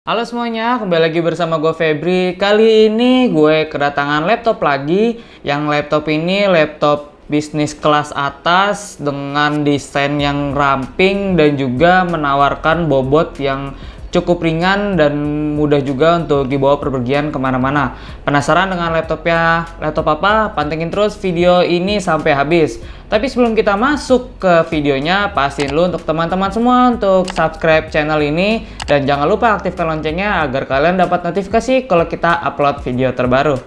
Halo semuanya, kembali lagi bersama gue Febri. Kali ini gue kedatangan laptop lagi. Yang laptop ini laptop bisnis kelas atas dengan desain yang ramping dan juga menawarkan bobot yang cukup ringan dan mudah juga untuk dibawa perpergian kemana-mana. Penasaran dengan laptopnya? Laptop apa? Pantengin terus video ini sampai habis. Tapi sebelum kita masuk ke videonya, pastiin lu untuk teman-teman semua untuk subscribe channel ini dan jangan lupa aktifkan loncengnya agar kalian dapat notifikasi kalau kita upload video terbaru.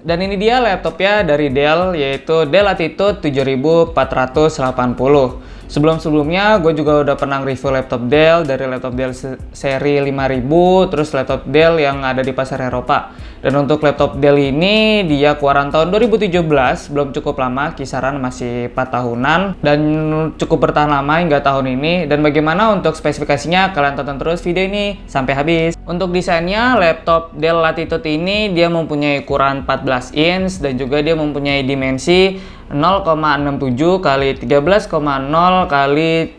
Dan ini dia laptopnya dari Dell, yaitu Dell Latitude 7480. Sebelum-sebelumnya gue juga udah pernah review laptop Dell, dari laptop Dell seri 5000, terus laptop Dell yang ada di pasar Eropa. Dan untuk laptop Dell ini dia keluaran tahun 2017, belum cukup lama, kisaran masih 4 tahunan dan cukup bertahan lama hingga tahun ini. Dan bagaimana untuk spesifikasinya, kalian tonton terus video ini sampai habis. Untuk desainnya, laptop Dell Latitude ini dia mempunyai ukuran 14 inch dan juga dia mempunyai dimensi 0,67 x 13,0 x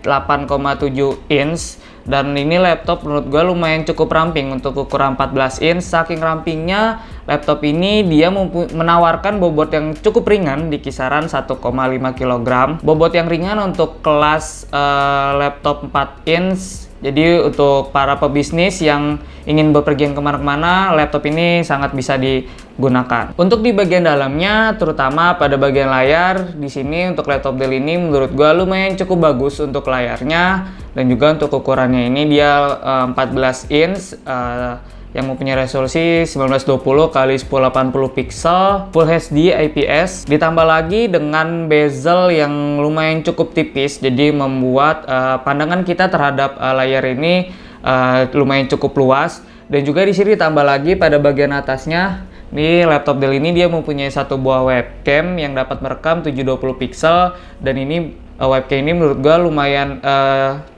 8,7 inch. Dan ini laptop menurut gue lumayan cukup ramping untuk ukuran 14 inch. Saking rampingnya, laptop ini dia menawarkan bobot yang cukup ringan di kisaran 1,5 kg. Bobot yang ringan untuk kelas laptop 4 inch. Jadi untuk para pebisnis yang ingin bepergian kemana-mana, laptop ini sangat bisa digunakan. Untuk di bagian dalamnya, terutama pada bagian layar, di sini untuk laptop Dell ini menurut gua lumayan cukup bagus untuk layarnya dan juga untuk ukurannya ini dia 14 inch. Yang mempunyai resolusi 1920 x 1080 pixel, Full HD IPS, ditambah lagi dengan bezel yang lumayan cukup tipis, jadi membuat pandangan kita terhadap layar ini lumayan cukup luas. Dan juga di sini ditambah lagi pada bagian atasnya, di laptop Dell ini dia mempunyai satu buah webcam yang dapat merekam 720 pixel, dan ini webcam ini menurut gua lumayan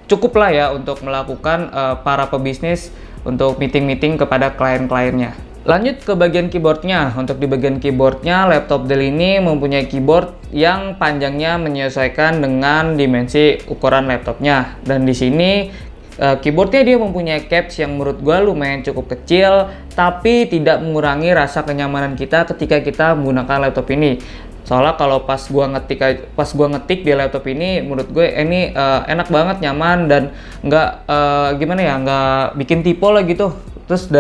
cukup lah ya untuk melakukan para pebisnis untuk meeting-meeting kepada klien-kliennya. Lanjut ke bagian keyboardnya. Untuk di bagian keyboardnya, laptop Dell ini mempunyai keyboard yang panjangnya menyesuaikan dengan dimensi ukuran laptopnya. Dan di sini keyboardnya dia mempunyai caps yang menurut gue lumayan cukup kecil, tapi tidak mengurangi rasa kenyamanan kita ketika kita menggunakan laptop ini. Soalnya kalau pas gua ngetik di laptop ini, menurut gue ini enak banget, nyaman, dan nggak nggak bikin typo lah gitu. Terus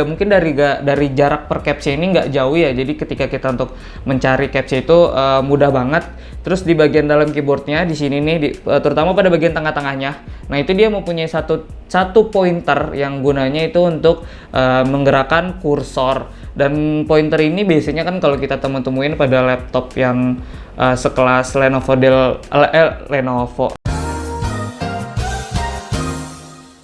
mungkin dari jarak per capsnya ini nggak jauh ya, jadi ketika kita untuk mencari capsnya itu mudah banget. Terus di bagian dalam keyboardnya di sini nih, terutama pada bagian tengah-tengahnya, nah itu dia mempunyai satu pointer yang gunanya itu untuk menggerakkan kursor. Dan pointer ini biasanya kan kalau kita temuin pada laptop yang sekelas Lenovo.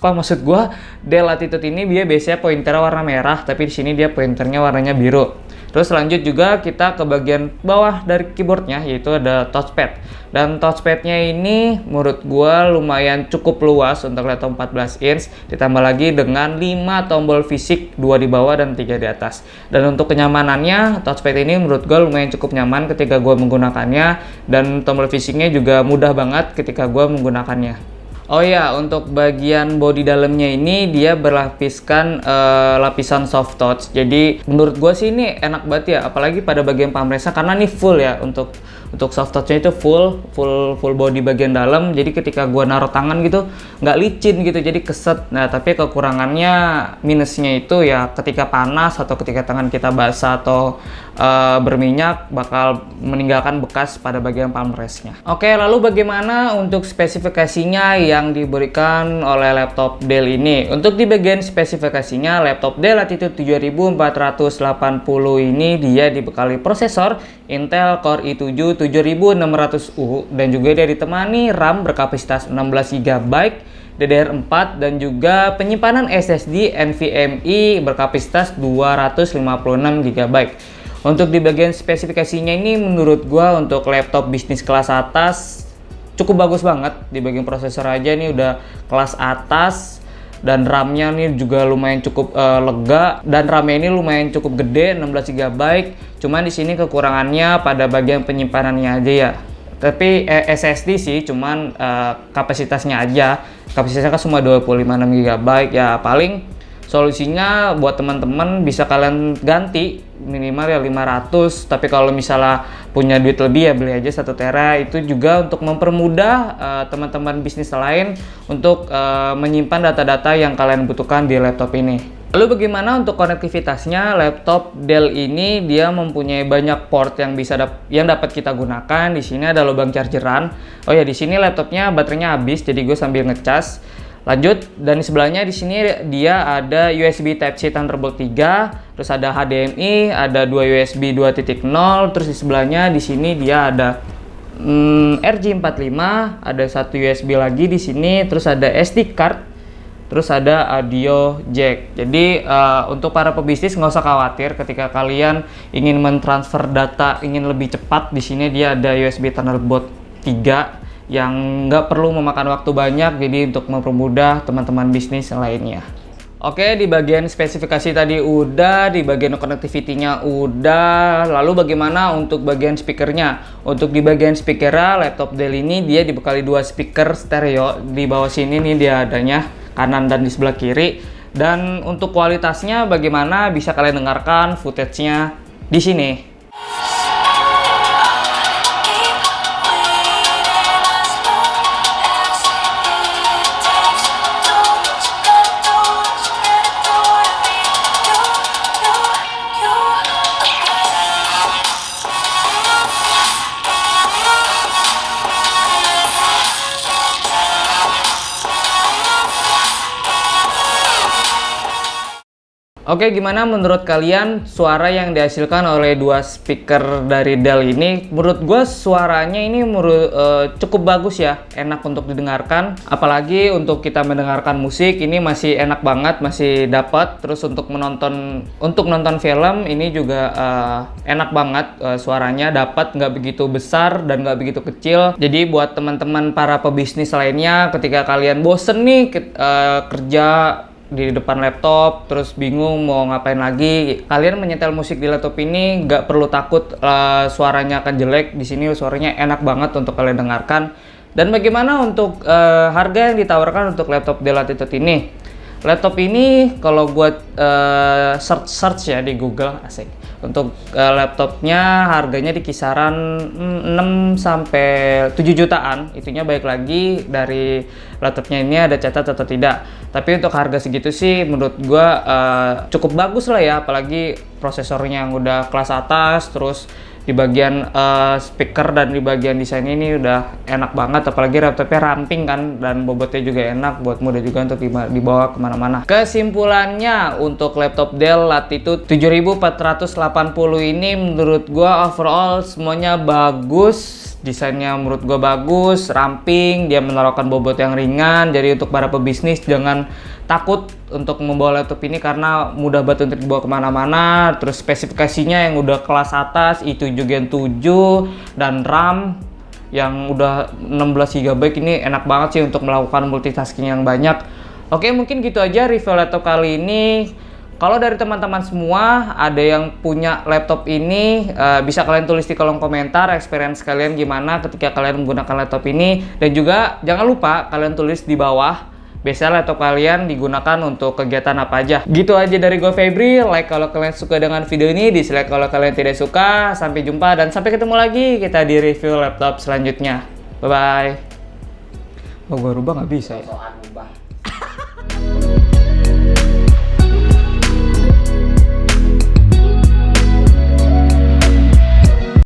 Maksud gua, Dell Latitude ini dia biasanya pointernya warna merah, tapi di sini dia pointernya warnanya biru. Terus lanjut juga kita ke bagian bawah dari keyboardnya, yaitu ada touchpad. Dan touchpadnya ini menurut gua lumayan cukup luas untuk laptop 14 inch, ditambah lagi dengan 5 tombol fisik, 2 di bawah dan 3 di atas. Dan untuk kenyamanannya, touchpad ini menurut gua lumayan cukup nyaman ketika gua menggunakannya, dan tombol fisiknya juga mudah banget ketika gua menggunakannya. Oh ya, untuk bagian bodi dalamnya ini dia berlapiskan lapisan soft touch. Jadi menurut gue sih ini enak banget ya, apalagi pada bagian pamresnya, karena ini full ya untuk soft touchnya itu full body bagian dalam. Jadi ketika gue naruh tangan gitu nggak licin gitu, jadi keset. Nah tapi kekurangannya, minusnya itu ya ketika panas atau ketika tangan kita basah atau berminyak bakal meninggalkan bekas pada bagian palm rest-nya. Oke, lalu bagaimana untuk spesifikasinya yang diberikan oleh laptop Dell ini? Untuk di bagian spesifikasinya, laptop Dell Latitude 7480 ini dia dibekali prosesor Intel Core i7 7600U dan juga dia ditemani RAM berkapasitas 16 GB, DDR4, dan juga penyimpanan SSD NVMe berkapasitas 256 GB. Untuk di bagian spesifikasinya ini menurut gua untuk laptop bisnis kelas atas cukup bagus banget. Di bagian prosesor aja nih udah kelas atas, dan RAM-nya nih juga lumayan cukup lega, dan RAM-nya ini lumayan cukup gede, 16 GB. Cuman di sini kekurangannya pada bagian penyimpanannya aja ya. Tapi SSD sih, cuman kapasitasnya aja. Kapasitasnya kan cuma 25 GB ya. Paling solusinya buat teman-teman bisa kalian ganti minimal ya 500. Tapi kalau misalnya punya duit lebih ya beli aja 1 tera. Itu juga untuk mempermudah teman-teman bisnis lain untuk menyimpan data-data yang kalian butuhkan di laptop ini. Lalu bagaimana untuk konektivitasnya? Laptop Dell ini dia mempunyai banyak port yang yang dapat kita gunakan. Di sini ada lubang chargeran. Oh ya, di sini laptopnya baterainya habis, jadi gue sambil ngecas. Lanjut, dan di sebelahnya di sini dia ada USB Type-C Thunderbolt 3, terus ada HDMI, ada 2 USB 2.0, terus di sebelahnya di sini dia ada RJ45, ada 1 USB lagi di sini, terus ada SD card. Terus ada audio jack. Jadi untuk para pebisnis nggak usah khawatir ketika kalian ingin mentransfer data, ingin lebih cepat. Di sini dia ada USB Thunderbolt 3 yang nggak perlu memakan waktu banyak. Jadi untuk mempermudah teman-teman bisnis lainnya. Oke, di bagian spesifikasi tadi udah, di bagian connectivity-nya udah. Lalu bagaimana untuk bagian speakernya? Untuk di bagian speakernya, laptop Dell ini dia dibekali 2 speaker stereo. Di bawah sini nih dia adanya, kanan dan di sebelah kiri. Dan untuk kualitasnya bagaimana, bisa kalian dengarkan footage-nya di sini. Oke, gimana menurut kalian suara yang dihasilkan oleh 2 speaker dari Dell ini? Menurut gue suaranya ini cukup bagus ya, enak untuk didengarkan. Apalagi untuk kita mendengarkan musik ini masih enak banget, masih dapat. Terus untuk nonton film ini juga enak banget, suaranya dapat, nggak begitu besar dan nggak begitu kecil. Jadi buat teman-teman para pebisnis lainnya, ketika kalian bosen nih kerja di depan laptop, terus bingung mau ngapain lagi, kalian menyetel musik di laptop ini nggak perlu takut suaranya akan jelek. Di sini suaranya enak banget untuk kalian dengarkan. Dan bagaimana untuk harga yang ditawarkan untuk laptop Dell Latitude ini? Laptop ini kalau buat search ya di Google, asik. Untuk laptopnya harganya di kisaran 6 sampai 7 jutaan. Itunya baik lagi dari laptopnya ini ada catat atau tidak. Tapi untuk harga segitu sih menurut gua cukup bagus lah ya, apalagi prosesornya yang udah kelas atas, terus di bagian speaker dan di bagian desain ini udah enak banget, apalagi laptopnya ramping kan, dan bobotnya juga enak, buat mudah juga untuk dibawa kemana-mana. Kesimpulannya untuk laptop Dell Latitude 7480 ini menurut gua overall semuanya bagus. Desainnya menurut gue bagus, ramping, dia menaruhkan bobot yang ringan. Jadi untuk para pebisnis jangan takut untuk membawa laptop ini karena mudah banget untuk dibawa kemana-mana. Terus spesifikasinya yang udah kelas atas, i7 Gen 7 dan RAM yang udah 16 GB ini enak banget sih untuk melakukan multitasking yang banyak. Oke, mungkin gitu aja review laptop kali ini. Kalau dari teman-teman semua ada yang punya laptop ini, bisa kalian tulis di kolom komentar experience kalian gimana ketika kalian menggunakan laptop ini. Dan juga jangan lupa kalian tulis di bawah biasanya laptop kalian digunakan untuk kegiatan apa aja. Gitu aja dari gue Febri. Like kalau kalian suka dengan video ini, dislike kalau kalian tidak suka. Sampai jumpa dan sampai ketemu lagi kita di review laptop selanjutnya. Bye bye. Oh, gue rubah nggak bisa ya.